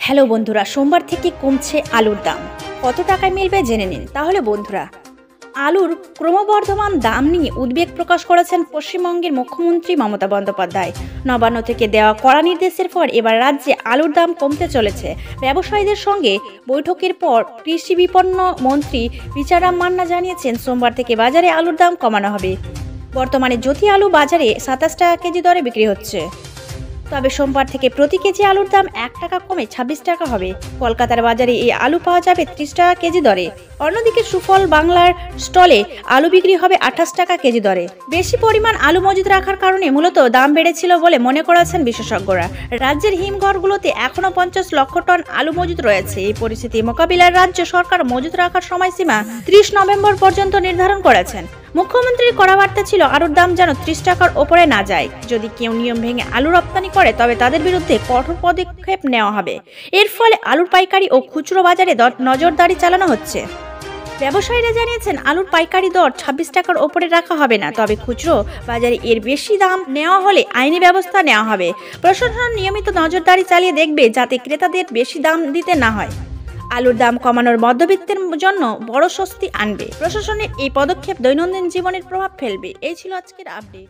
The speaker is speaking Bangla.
হ্যালো বন্ধুরা, সোমবার থেকে কমছে আলুর দাম। কত টাকায় মিলবে জেনে নিন। তাহলে বন্ধুরা, আলুর ক্রমবর্ধমান দাম নিয়ে উদ্বেগ প্রকাশ করেছেন পশ্চিমবঙ্গের মুখ্যমন্ত্রী মমতা বন্দ্যোপাধ্যায়। নবান্ন থেকে দেওয়া কড়া নির্দেশের পর এবার রাজ্যে আলুর দাম কমতে চলেছে। ব্যবসায়ীদের সঙ্গে বৈঠকের পর কৃষি বিপণন মন্ত্রী রিচারাম মান্না জানিয়েছেন, সোমবার থেকে বাজারে আলুর দাম কমানো হবে। বর্তমানে জ্যোতি আলু বাজারে 27 টাকা কেজি দরে বিক্রি হচ্ছে, তবে সোমবার থেকে প্রতি কেজি আলুর দাম 1 টাকা কমে 26 টাকা হবে। কলকাতার বাজারে এই আলু পাওয়া যাবে 30 টাকা কেজি দরে। অন্যদিকে সুফল বাংলার স্টলে আলু বিক্রি হবে 28 টাকা কেজি দরে। বেশি পরিমাণ আলু মজুত রাখার কারণে মূলত দাম বেড়েছিল বলে মনে করেছেন বিশেষজ্ঞরা। রাজ্যের হিমঘরগুলোতে এখনও 50 লক্ষ টন আলু মজুত রয়েছে। এই পরিস্থিতি মোকাবিলায় রাজ্য সরকার মজুত রাখার সময়সীমা 30 নভেম্বর পর্যন্ত নির্ধারণ করেছেন। মুখ্যমন্ত্রীর কড়া বার্তা ছিল, আলুর দাম যেন 30 টাকার ওপরে না যায়। যদি কেউ নিয়ম ভেঙে আলু রপ্তানি করে তবে তাদের বিরুদ্ধে কঠোর পদক্ষেপ নেওয়া হবে। এর ফলে আলুর পাইকারি ও খুচরো বাজারে নজরদারি চালানো হচ্ছে। ব্যবসায়ীরা জানিয়েছেন, আলুর পাইকারি দর 26 টাকার ওপরে রাখা হবে না, তবে খুচরো বাজারে এর বেশি দাম নেওয়া হলে আইনি ব্যবস্থা নেওয়া হবে। প্রশাসন নিয়মিত নজরদারি চালিয়ে দেখবে যাতে ক্রেতাদের বেশি দাম দিতে না হয়। আলুর দাম কমানোর মধ্যবিত্তের জন্য বড় স্বস্তি আনবে। প্রশাসনের এই পদক্ষেপ দৈনন্দিন জীবনের প্রভাব ফেলবে। এই ছিল আজকের আপডেট।